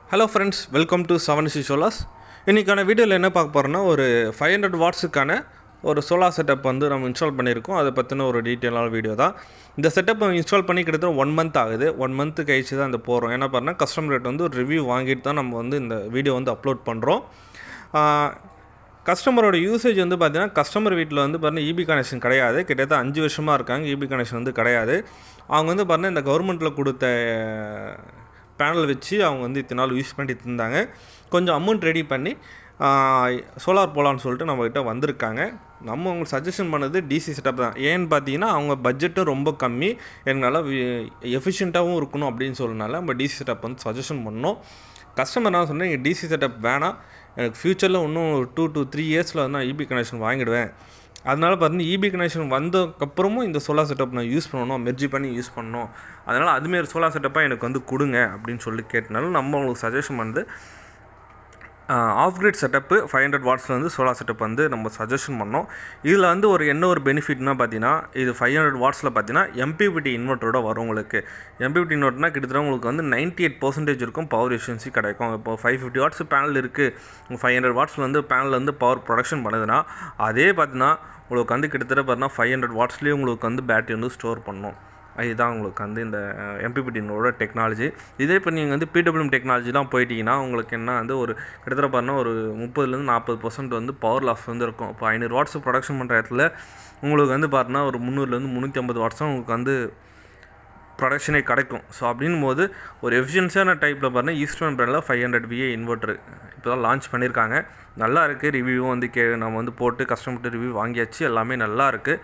Hello friends, welcome to 7C Solars. இன்றைக்கான வீடியோவில் என்ன பார்க்க போகிறோன்னா ஒரு 500 வாட்ஸுக்கான ஒரு சோலார் செட்டப் வந்து நம்ம இன்ஸ்டால் பண்ணியிருக்கோம். அதை பற்றின ஒரு டீட்டெயிலான வீடியோ தான். இந்த செட்டப் இன்ஸ்டால் பண்ணி கிட்டத்தட்ட 1 மந்த் ஆகுது. 1 மந்த் கழிச்சு தான் இந்த போகிறோம். என்ன பண்ணால் கஸ்டமர் ரேட் வந்து ஒரு ரிவ்யூ வாங்கிட்டு தான் நம்ம வந்து இந்த வீடியோ வந்து அப்லோட் பண்ணுறோம். கஸ்டமரோட யூசேஜ் வந்து பார்த்திங்கன்னா கஸ்டமர் வீட்டில் வந்து பார்த்தீங்கன்னா இபி கனெக்ஷன் கிடையாது. கிட்டத்தட்ட 5 வருஷமாக இருக்காங்க. இபி கனெக்ஷன் வந்து கிடையாது. அவங்க வந்து பார்த்தீங்கன்னா இந்த கவர்மெண்ட்டில் கொடுத்த பேனல் வச்சு அவங்க வந்து இத்தனை நாள் யூஸ் பண்ணிட்டு இருந்தாங்க. கொஞ்சம் அமௌண்ட் ரெடி பண்ணி சோலார் போகலான்னு சொல்லிட்டு நம்மக்கிட்ட வந்திருக்காங்க. நம்ம உங்களுக்கு சஜஷன் பண்ணது டிசி செட்டப் தான். ஏன்னு பார்த்தீங்கன்னா அவங்க பட்ஜெட்டும் ரொம்ப கம்மி, எங்களால் எஃபிஷியண்ட்டாகவும் இருக்கணும் அப்படின்னு சொல்லினால நம்ம டிசி செட்டப் வந்து சஜஷன் பண்ணோம். கஸ்டமர் என்ன சொன்னேன், நீங்கள் டிசி செட்டப் வேணாம், எனக்கு ஃப்யூச்சரில் இன்னும் 2 to 3 இயர்ஸில் வந்து நான் இபி கனெக்ஷன் வாங்கிடுவேன். அதனால் பார்த்தீங்கன்னா இபி கனெக்ஷன் வந்ததுக்கப்புறமும் இந்த சோலார் செட்டப் நான் யூஸ் பண்ணணும், மெர்ஜி பண்ணி யூஸ் பண்ணணும். அதனால் அதுமாரி சோலார் செட்டப்பாக எனக்கு வந்து கொடுங்க அப்படின்னு சொல்லி கேட்டனால நம்ம உங்களுக்கு சஜஷன் வந்து ஆஃப் கிரிட் செட்டப்பு 500 வாட்ஸில் வந்து சோலார் செட்டப் வந்து நம்ம சஜஷன் பண்ணோம். இதில் வந்து என்ன ஒரு பெனிஃபிட்னா பார்த்தீங்கன்னா, இது 500 வாட்ஸில் பார்த்தீங்கன்னா எம்பிபிடி இன்வெர்ட்டரோட வரும். உங்களுக்கு எம்பிபிடி இன்வெர்ட்டர்னா கிட்டத்தட்ட உங்களுக்கு வந்து 98% இருக்கும் பவர் எஃபிஷியன்சி கிடைக்கும். இப்போ 550 வாட்ஸ் பேனல் இருக்குது, 500 வாட்ஸில் வந்து பேனல் வந்து பவர் ப்ரொடக்ஷன் பண்ணுதுன்னா அதே பார்த்தீங்கன்னா உங்களுக்கு வந்து கிட்டத்தட்ட பார்த்தீங்கன்னா 500 வாட்ஸ்லேயே உங்களுக்கு வந்து பேட்டரி வந்து ஸ்டோர் பண்ணணும். இதுதான் உங்களுக்கு வந்து இந்த எம்பிபிடினோட டெக்னாலஜி. இதே இப்போ நீங்கள் வந்து பிடபிள்யூஎம் டெக்னாலஜிலாம் போயிட்டீங்கன்னா உங்களுக்கு என்ன வந்து ஒரு கிட்டத்தட்ட பார்த்தீங்கன்னா ஒரு 30-40% வந்து பவர் லாஸ் வந்து இருக்கும். இப்போ 500 வாட்ஸ் ப்ரொடக்ஷன் பண்ணுற இடத்துல உங்களுக்கு வந்து பார்த்தீங்கன்னா ஒரு 300-350 வாட்ஸ் தான் உங்களுக்கு வந்து ப்ரொடக்ஷனே கிடைக்கும். ஸோ அப்படின்னும் போது ஒரு எஃபிஷியன்ஸியான டைப்பில் பார்த்தீங்கன்னா ஈஸ்டர்ன் பிராண்டில் 500 VA இன்வெர்ட்டர் இப்போ தான் லான்ச் பண்ணியிருக்காங்க. நல்லா இருக்குது. ரிவ்யூவும் வந்து நம்ம வந்து போட்டு கஸ்டமர்கிட்ட ரிவ்யூ வாங்கியாச்சு. எல்லாமே நல்லா இருக்குது.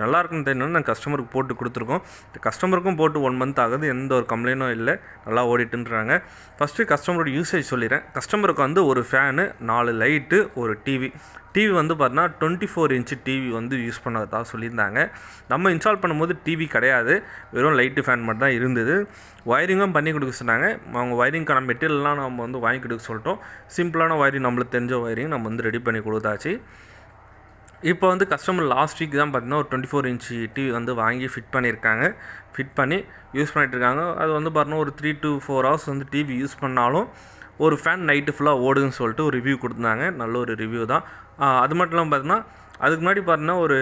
நல்லா இருக்குன்னு தெரிஞ்சோன்னா நான் கஸ்டமருக்கு போட்டு கொடுத்துருக்கோம். கஸ்டமருக்கும் போட்டு 1 மந்த் ஆகுது, எந்த ஒரு கம்ப்ளைண்ட்டும் இல்லை, நல்லா ஓடிட்டுன்றாங்க. ஃபஸ்ட்டு கஸ்டமரோட யூசேஜ் சொல்லிடுறேன். கஸ்டமருக்கு வந்து ஒரு ஃபேனு, 4 லைட்டு, ஒரு டிவி வந்து பார்த்தீங்கன்னா 24 இன்ச்சு டிவி வந்து யூஸ் பண்ணதா சொல்லியிருந்தாங்க. நம்ம இன்ஸ்டால் பண்ணும்போது டிவி கிடையாது, வெறும் லைட்டு ஃபேன் மட்டும் தான் இருந்தது. ஒயரிங்கும் பண்ணி கொடுக்க சொன்னாங்க. அவங்க ஒயரிங்க்கான மெட்டீரியல்லாம் நம்ம வந்து வாங்கி கொடுக்க சொல்லிட்டோம். சிம்பிளான ஒயரிங், நம்மளுக்கு தெரிஞ்ச ஒயரிங் நம்ம வந்து ரெடி பண்ணி கொடுத்தாச்சு. இப்போ வந்து கஸ்டமர் லாஸ்ட் வீக் தான் பார்த்தீங்கன்னா ஒரு 24 இன்ச்சு டிவி வந்து வாங்கி ஃபிட் பண்ணியிருக்காங்க. ஃபிட் பண்ணி யூஸ் பண்ணிகிட்ருக்காங்க. அது வந்து பார்த்தீங்கன்னா ஒரு 3 to 4 ஹவர்ஸ் வந்து டிவி யூஸ் பண்ணாலும் ஒரு ஃபேன் நைட்டு ஃபுல்லாக ஓடுதுன்னு சொல்லிட்டு ஒரு ரிவ்யூ கொடுத்தாங்க. நல்ல ஒரு ரிவ்யூ தான். அது மட்டும் இல்லாமல் பார்த்தீங்கன்னா அதுக்கு முன்னாடி பார்த்தீங்கன்னா ஒரு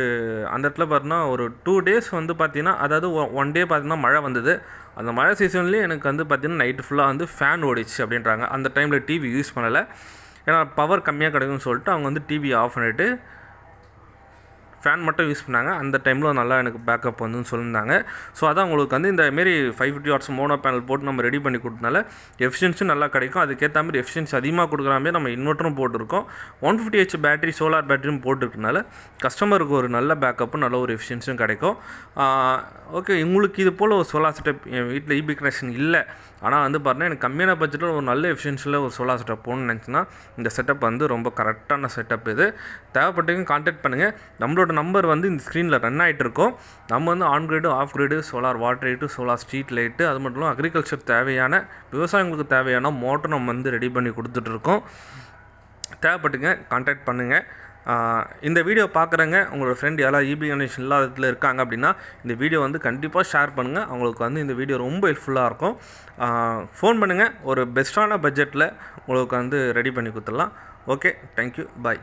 அந்த இடத்துல பார்த்தீங்கன்னா ஒரு 2 டேஸ் வந்து பார்த்தீங்கன்னா, அதாவது 1 டே பார்த்தீங்கன்னா மழை வந்தது. அந்த மழை சீசன்லேயே எனக்கு வந்து பார்த்தீங்கன்னா நைட்டு ஃபுல்லாக வந்து ஃபேன் ஓடிச்சு அப்படின்றாங்க. அந்த டைமில் டிவி யூஸ் பண்ணலை, ஏன்னா பவர் கம்மியாக கிடைக்கும்னு சொல்லிட்டு அவங்க வந்து டிவியை ஆஃப் பண்ணிவிட்டு ஃபேன் மட்டும் யூஸ் பண்ணாங்க. அந்த டைமில் நல்லா எனக்கு பேக்கப் வந்துன்னு சொல்லியிருந்தாங்க. ஸோ அதான் உங்களுக்கு வந்து இந்தமாரி 550 வாட்ஸ் மோனோ பேனல் போட்டு நம்ம ரெடி பண்ணி கொடுத்தனால எஃபிஷியன்ஸும் நல்லா கிடைக்கும். அதுக்கேற்ற மாதிரி எஃபிஷியன்சி அதிகமாக கொடுக்குற மாதிரி நம்ம இன்வெர்ட்டரும் போட்டிருக்கோம். 150H பேட்டரி, சோலார் பேட்டரியும் போட்டுருக்கனால கஸ்டமருக்கு ஒரு நல்ல பேக்கப்பும் நல்ல ஒரு எஃபிஷியன்ஸும் கிடைக்கும். ஓகே, உங்களுக்கு இது போல் ஒரு சோலார் செட்டப் என் வீட்டில் இபி கனெக்ஷன் இல்லை, ஆனால் வந்து பார்த்தீங்கன்னா எனக்கு கம்மியான பட்ஜெட்டில் ஒரு நல்ல எஃபிஷியன்சியில் ஒரு சோலார் செட்டப் போகணும்னு நினச்சின்னா இந்த செட்டப் வந்து ரொம்ப கரெக்டான செட்டப். இது தேவைப்பட்டவங்க கான்டாக்ட் பண்ணுங்கள். நம்மளோட நம்பர் வந்து இந்த ஸ்க்ரீனில் ரன் ஆகிட்டு இருக்கோம். நம்ம வந்து on grid, off grid, solar water light, solar street light, அது மட்டும் இல்லாமல் அக்ரிகல்ச்சர் தேவையான விவசாயிகளுக்கு தேவையான மோட்டர் நம்ம வந்து ரெடி பண்ணி கொடுத்துட்ருக்கோம். தேவைப்பட்டுங்க கான்டாக்ட் பண்ணுங்கள். இந்த வீடியோ பார்க்குறவங்க உங்களோட ஃப்ரெண்ட் யாராவது இபி கனெக்ஷன் இல்லாததில் இருக்காங்க அப்படின்னா இந்த வீடியோ வந்து கண்டிப்பாக ஷேர் பண்ணுங்கள். அவங்களுக்கு வந்து இந்த வீடியோ ரொம்ப ஹெல்ப்ஃபுல்லாக இருக்கும். ஃபோன் பண்ணுங்கள், ஒரு பெஸ்ட்டான பட்ஜெட்டில் உங்களுக்கு வந்து ரெடி பண்ணி கொடுத்துடலாம். ஓகே, தேங்க்யூ, பாய்.